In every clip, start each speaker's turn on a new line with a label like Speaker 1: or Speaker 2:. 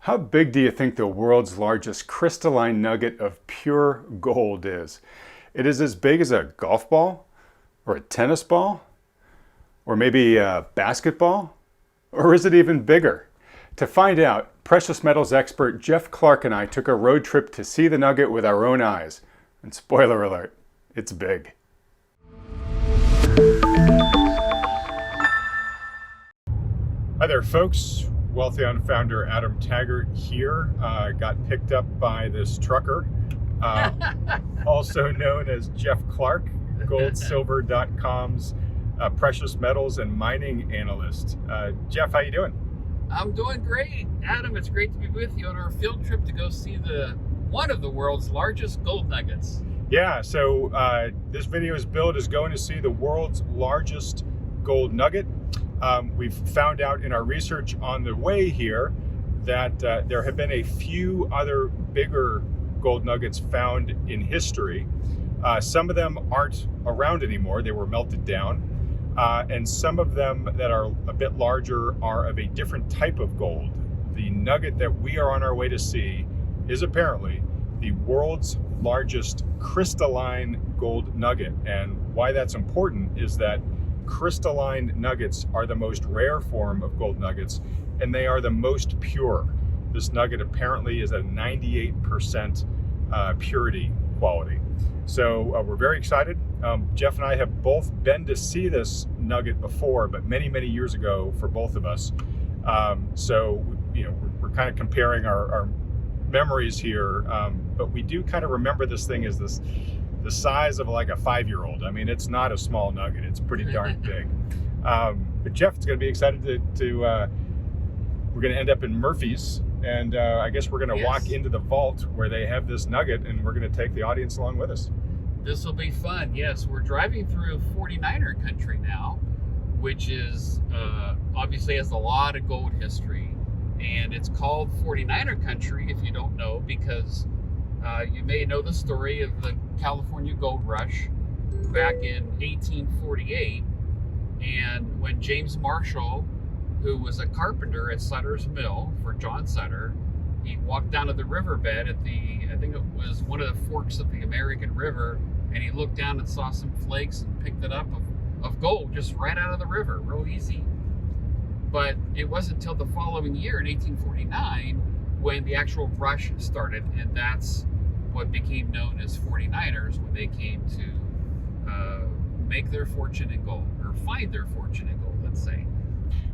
Speaker 1: How big do you think the world's largest crystalline nugget of pure gold is? It is as big as a golf ball, or a tennis ball, or maybe a basketball? Or is it even bigger? To find out, precious metals expert Jeff Clark and I took a road trip to see the nugget with our own eyes. And spoiler alert, it's big. Hi there, folks. Wealthion founder Adam Taggart here. Got picked up by this trucker, also known as Jeff Clark, goldsilver.com's precious metals and mining analyst. Jeff, how you doing?
Speaker 2: I'm doing great. Adam, it's great to be with you on our field trip to go see one of the world's largest gold nuggets.
Speaker 1: Yeah, so this video's build is going to see the world's largest gold nugget. We've found out in our research on the way here that there have been a few other bigger gold nuggets found in history. Some of them aren't around anymore. They were melted down. And some of them that are a bit larger are of a different type of gold. The nugget that we are on our way to see is apparently the world's largest crystalline gold nugget. And why that's important is that crystalline nuggets are the most rare form of gold nuggets, and they are the most pure. This nugget apparently is at 98% purity quality. So we're very excited. Jeff and I have both been to see this nugget before, but many, many years ago for both of us. So, we're kind of comparing our memories here, but we do kind of remember this thing as the size of like a 5-year-old. I mean, it's not a small nugget. It's pretty darn big. But Jeff is going to be excited to we're going to end up in Murphy's, and I guess we're going to walk into the vault where they have this nugget, and we're going to take the audience along with us.
Speaker 2: This will be fun. Yes, we're driving through 49er country now, which is obviously has a lot of gold history. And it's called 49er country, if you don't know, because you may know the story of the California gold rush back in 1848. And when James Marshall, who was a carpenter at Sutter's Mill for John Sutter, he walked down to the riverbed at I think it was one of the forks of the American River, and he looked down and saw some flakes and picked it up of gold just right out of the river, real easy. But it wasn't until the following year in 1849 when the actual rush started, and that's what became known as 49ers when they came to make their fortune in gold, or find their fortune in gold, let's say.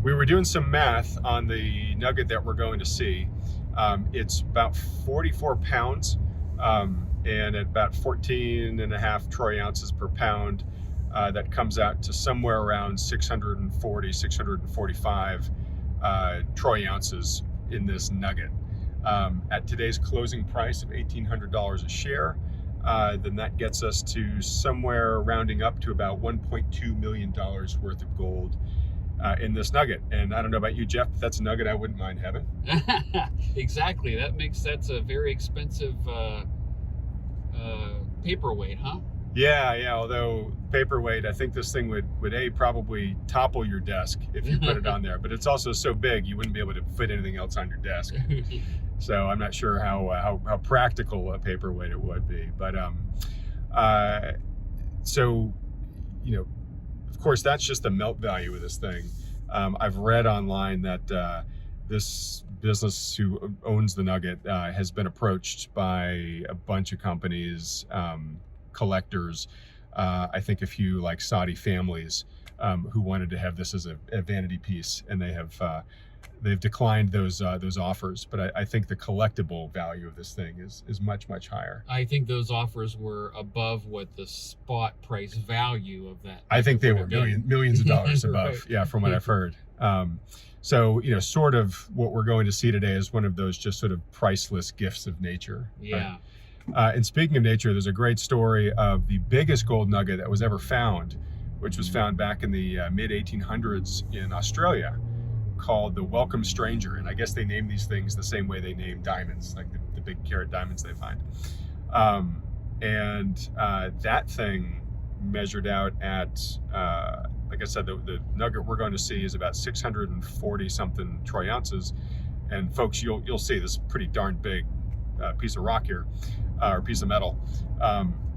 Speaker 1: We were doing some math on the nugget that we're going to see. It's about 44 pounds and at about 14.5 troy ounces per pound. That comes out to somewhere around 640, 645 troy ounces in this nugget. At today's closing price of $1,800 a share, then that gets us to somewhere rounding up to about $1.2 million worth of gold in this nugget. And I don't know about you, Jeff, but that's a nugget I wouldn't mind having.
Speaker 2: Exactly. That's a very expensive paperweight, huh?
Speaker 1: Yeah. Although paperweight, I think this thing would probably topple your desk if you put it on there. But it's also so big you wouldn't be able to fit anything else on your desk. So I'm not sure how practical a paperweight it would be. But so of course that's just the melt value of this thing. I've read online that this business who owns the nugget has been approached by a bunch of companies, collectors, I think a few like Saudi families who wanted to have this as a vanity piece, and they've declined those offers. But I think the collectible value of this thing is much, much higher.
Speaker 2: I think those offers were above what the spot price value of that.
Speaker 1: I think they were millions of dollars above. Right. Yeah, from what I've heard. So sort of what we're going to see today is one of those just sort of priceless gifts of nature.
Speaker 2: Yeah.
Speaker 1: And speaking of nature, there's a great story of the biggest gold nugget that was ever found, which was found back in the mid 1800s in Australia, called the Welcome Stranger. And I guess they name these things the same way they name diamonds, like the big carat diamonds they find. That thing measured out at, like I said, the nugget we're going to see is about 640 something troy ounces. And folks, you'll see this pretty darn big piece of rock here, or piece of metal.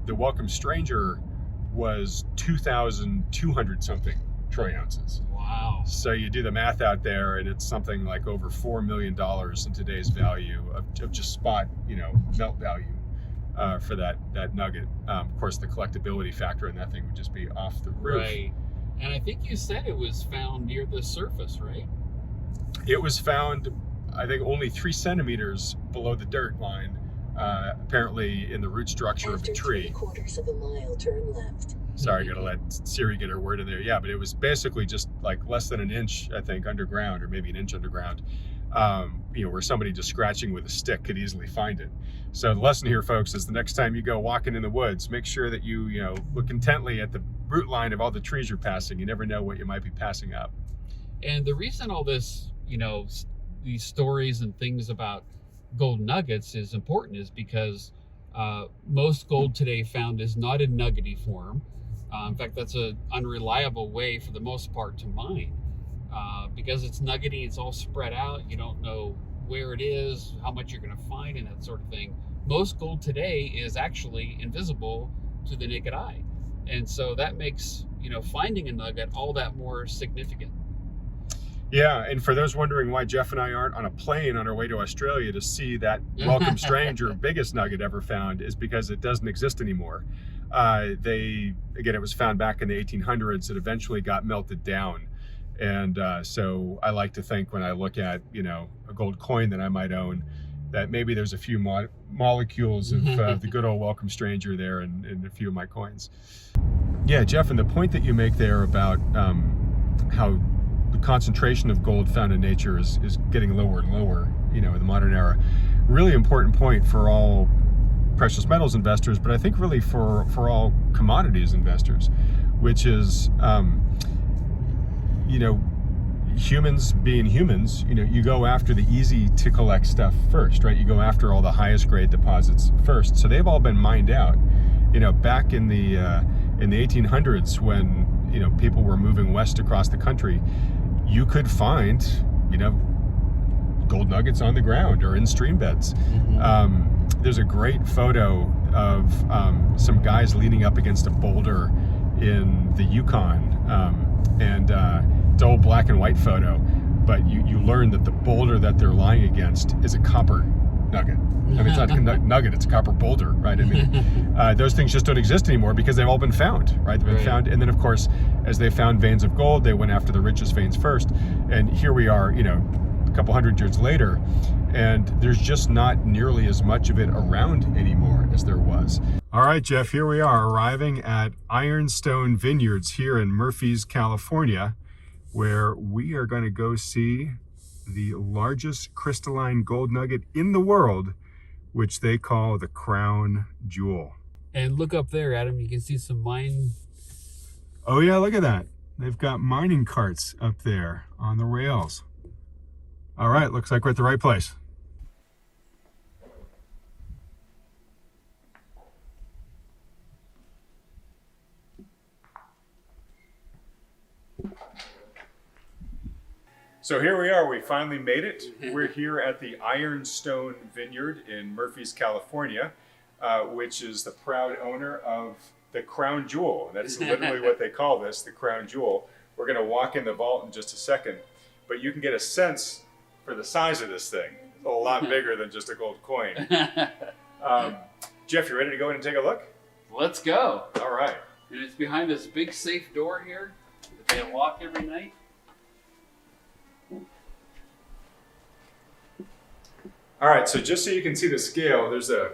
Speaker 1: The Welcome Stranger was 2,200 something troy ounces.
Speaker 2: Wow.
Speaker 1: So you do the math out there, and it's something like over $4 million in today's value of just spot, melt value for that nugget. Of course, the collectability factor in that thing would just be off the roof.
Speaker 2: Right. And I think you said it was found near the surface, right?
Speaker 1: It was found, I think, only 3 centimeters below the dirt line, apparently in the root structure of the tree.
Speaker 3: After 3/4 of a mile, turn left.
Speaker 1: Sorry, gotta let Siri get her word in there. Yeah, but it was basically just like less than an inch, I think, underground, or maybe an inch underground, where somebody just scratching with a stick could easily find it. So the lesson here, folks, is the next time you go walking in the woods, make sure that you look intently at the root line of all the trees you're passing. You never know what you might be passing up.
Speaker 2: And the reason all this, these stories and things about gold nuggets is important is because most gold today found is not in nuggety form. In fact, that's an unreliable way for the most part to mine. Because it's nuggety, it's all spread out. You don't know where it is, how much you're going to find, and that sort of thing. Most gold today is actually invisible to the naked eye. And so that makes, finding a nugget all that more significant.
Speaker 1: Yeah, and for those wondering why Jeff and I aren't on a plane on our way to Australia to see that Welcome Stranger biggest nugget ever found, is because it doesn't exist anymore. It was found back in the 1800s. It eventually got melted down. And so I like to think when I look at, a gold coin that I might own, that maybe there's a few molecules of the good old Welcome Stranger there in a few of my coins. Yeah, Jeff, and the point that you make there about how the concentration of gold found in nature is getting lower and lower, in the modern era. Really important point for all precious metals investors, but I think really for all commodities investors, which is, humans being humans, you go after the easy to collect stuff first, right? You go after all the highest grade deposits first. So they've all been mined out. Back in the 1800s, when people were moving west across the country, you could find gold nuggets on the ground or in stream beds. There's a great photo of some guys leaning up against a boulder in the Yukon, and it's an old black and white photo, but you learn that the boulder that they're lying against is a copper nugget. I mean, it's not a nugget, it's a copper boulder, right? I mean, those things just don't exist anymore because they've all been found, right? They've been found, and then of course, as they found veins of gold, they went after the richest veins first. And here we are, a couple hundred years later, and there's just not nearly as much of it around anymore as there was. All right, Jeff, here we are arriving at Ironstone Vineyards here in Murphy's, California, where we are going to go see the largest crystalline gold nugget in the world, which they call the crown jewel.
Speaker 2: And look up there, Adam, you can see some mine.
Speaker 1: Oh yeah, look at that. They've got mining carts up there on the rails. All right, looks like we're at the right place. So here we are, we finally made it. We're here at the Ironstone Vineyard in Murphy's, California, which is the proud owner of the crown jewel. That's literally what they call this, the crown jewel. We're gonna walk in the vault in just a second, but you can get a sense for the size of this thing. It's a lot bigger than just a gold coin. Jeff, you ready to go in and take a look?
Speaker 2: Let's go.
Speaker 1: All right.
Speaker 2: And it's behind this big safe door here that they unlock every night.
Speaker 1: All right, so just so you can see the scale, there's a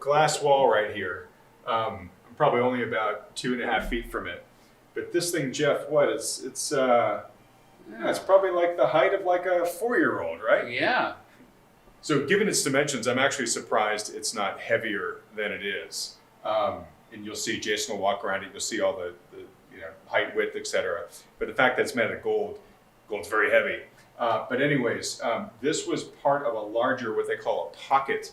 Speaker 1: glass wall right here. I'm probably only about 2.5 feet from it. But this thing, Jeff, it's probably like the height of like a 4-year-old, right?
Speaker 2: Yeah.
Speaker 1: So given its dimensions, I'm actually surprised it's not heavier than it is. And you'll see, Jason will walk around it, you'll see all the height, width, etc. But the fact that it's made of gold's very heavy. But anyways, this was part of a larger, what they call a pocket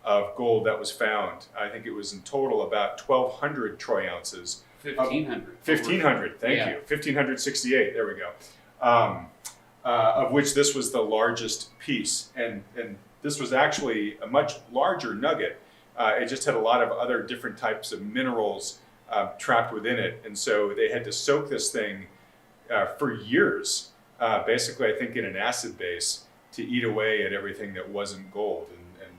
Speaker 1: of gold that was found. I think it was in total about 1,200 troy ounces.
Speaker 2: 1,500.
Speaker 1: 1,500, thank you. 1,568, there we go. of which this was the largest piece. And this was actually a much larger nugget. It just had a lot of other different types of minerals trapped within it. And so they had to soak this thing for years, basically, I think, in an acid base to eat away at everything that wasn't gold. And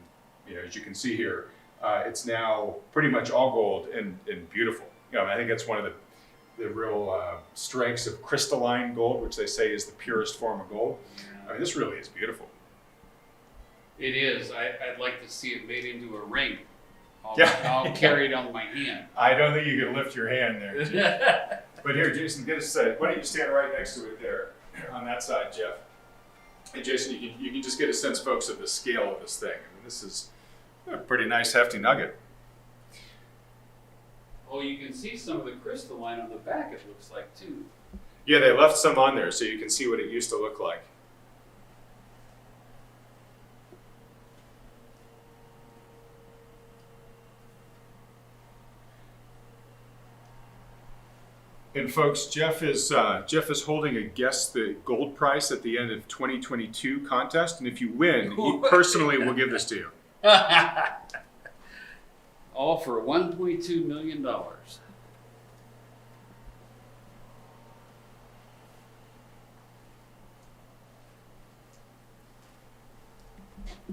Speaker 1: you know, as you can see here, it's now pretty much all gold and beautiful. You know, I think that's one of the real strengths of crystalline gold, which they say is the purest form of gold. I mean, this really is beautiful.
Speaker 2: It is. I'd like to see it made into a ring.
Speaker 1: Yeah.
Speaker 2: I'll carry it on my hand.
Speaker 1: I don't think you can lift your hand there, Jeff. But here, Jason, get us. Why don't you stand right next to it there, on that side, Jeff? And Jason, you can just get a sense, folks, of the scale of this thing. I mean, this is a pretty nice, hefty nugget.
Speaker 2: Oh, you can see some of the crystalline on the back, it looks like, too.
Speaker 1: Yeah, they left some on there so you can see what it used to look like. And folks, Jeff is holding a Guess the Gold Price at the end of 2022 contest, and if you win, he personally will give this to you.
Speaker 2: All for $1.2 million.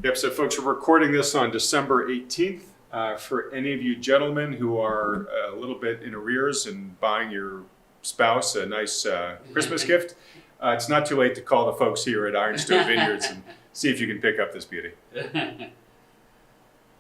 Speaker 1: Yep, so folks, we're recording this on December 18th. For any of you gentlemen who are a little bit in arrears and buying your spouse a nice Christmas gift, it's not too late to call the folks here at Ironstone Vineyards and see if you can pick up this beauty.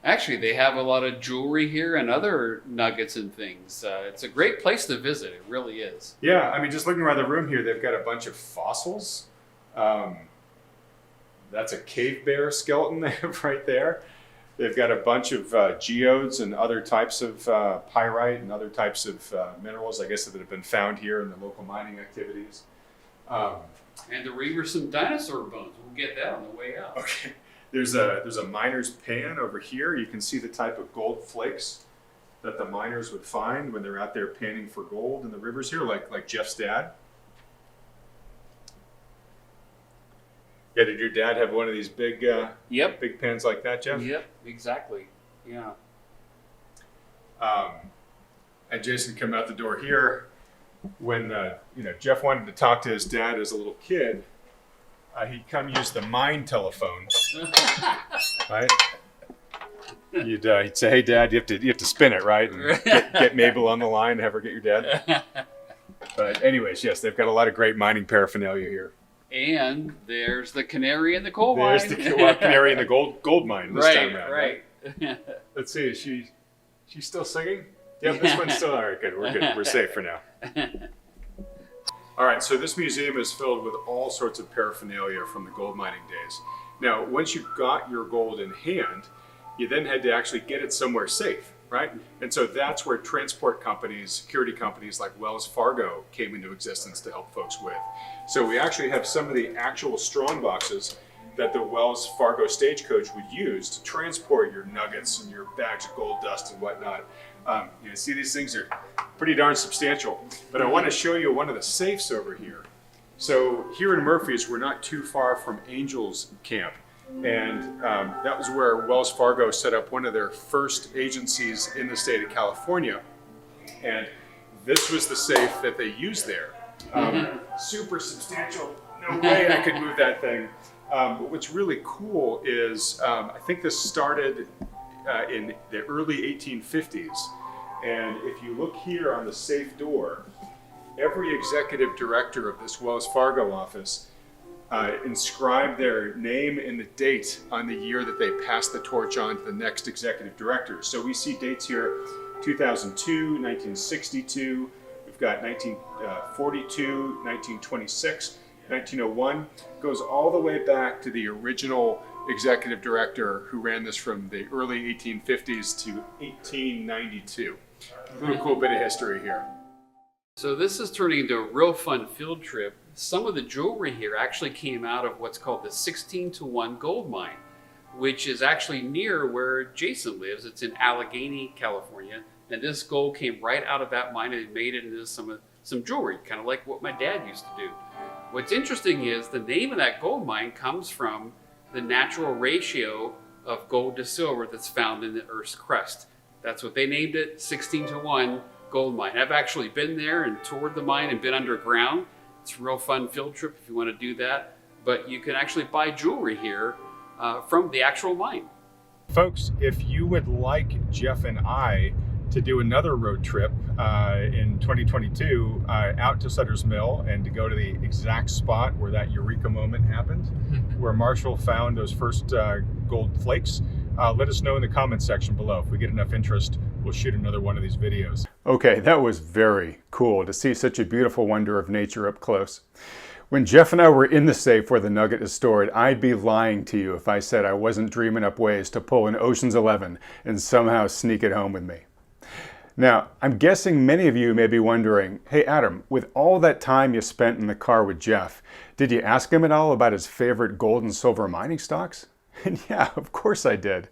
Speaker 2: Actually, they have a lot of jewelry here and other nuggets and things. It's a great place to visit. It really is.
Speaker 1: Yeah, I mean, just looking around the room here, they've got a bunch of fossils. That's a cave bear skeleton they have right there. They've got a bunch of geodes and other types of pyrite and other types of minerals, I guess, that have been found here in the local mining activities.
Speaker 2: And the ring are some dinosaur bones. We'll get that on the way out.
Speaker 1: Okay. There's a miner's pan over here. You can see the type of gold flakes that the miners would find when they're out there panning for gold in the rivers here, like Jeff's dad. Yeah, did your dad have one of these big big pans like that, Jeff?
Speaker 2: Yep, exactly. Yeah.
Speaker 1: And Jason come out the door here when Jeff wanted to talk to his dad as a little kid. He'd come use the mine telephone, right? He'd say, "Hey, Dad, you have to spin it, right? And get Mabel on the line, have her get your dad." But anyways, yes, they've got a lot of great mining paraphernalia here.
Speaker 2: And there's the canary in the coal mine.
Speaker 1: There's the canary in the gold mine this time around.
Speaker 2: Right.
Speaker 1: Let's see, is she still singing? Yep, this one's still, all right, good. We're safe for now. All right, so this museum is filled with all sorts of paraphernalia from the gold mining days. Now, once you got your gold in hand, you then had to actually get it somewhere safe, right? And so that's where transport companies, security companies like Wells Fargo came into existence to help folks with. So we actually have some of the actual strong boxes that the Wells Fargo stagecoach would use to transport your nuggets and your bags of gold dust and whatnot. You see, these things are pretty darn substantial. But I want to show you one of the safes over here. So here in Murphy's, we're not too far from Angel's Camp. And that was where Wells Fargo set up one of their first agencies in the state of California. And this was the safe that they used there. Super substantial. No way I could move that thing. But what's really cool is I think this started in the early 1850s. And if you look here on the safe door, every executive director of this Wells Fargo office inscribed their name and the date on the year that they passed the torch on to the next executive director. So we see dates here, 2002, 1962, we've got 1942, 1926, 1901, goes all the way back to the original executive director who ran this from the early 1850s to 1892. A little cool bit of history here.
Speaker 2: So this is turning into a real fun field trip. Some of the jewelry here actually came out of what's called the 16-to-1 gold mine, which is actually near where Jason lives. It's in Allegheny, California. And this gold came right out of that mine and made it into some jewelry, kind of like what my dad used to do. What's interesting is the name of that gold mine comes from the natural ratio of gold to silver that's found in the Earth's crust. That's what they named it, 16:1 gold mine. I've actually been there and toured the mine and been underground. It's a real fun field trip if you want to do that. But you can actually buy jewelry here from the actual mine.
Speaker 1: Folks, if you would like Jeff and I to do another road trip in 2022 out to Sutter's Mill and to go to the exact spot where that eureka moment happened, where Marshall found those first gold flakes, let us know in the comments section below. If we get enough interest, we'll shoot another one of these videos. Okay, that was very cool to see such a beautiful wonder of nature up close. When Jeff and I were in the safe where the Nugget is stored, I'd be lying to you if I said I wasn't dreaming up ways to pull an Ocean's 11 and somehow sneak it home with me. Now, I'm guessing many of you may be wondering, hey Adam, with all that time you spent in the car with Jeff, did you ask him at all about his favorite gold and silver mining stocks? And yeah, of course I did.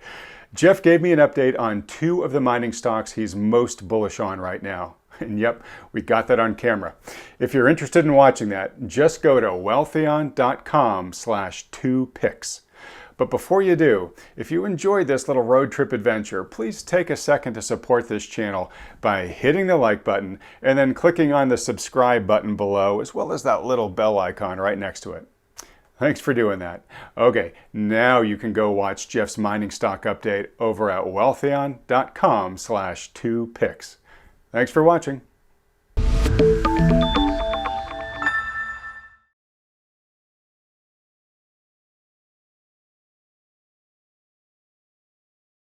Speaker 1: Jeff gave me an update on 2 of the mining stocks he's most bullish on right now. And yep, we got that on camera. If you're interested in watching that, just go to wealthion.com/2picks. But before you do, if you enjoyed this little road trip adventure, please take a second to support this channel by hitting the like button and then clicking on the subscribe button below, as well as that little bell icon right next to it. Thanks for doing that. Okay, now you can go watch Jeff's mining stock update over at wealthion.com/2picks. Thanks for watching.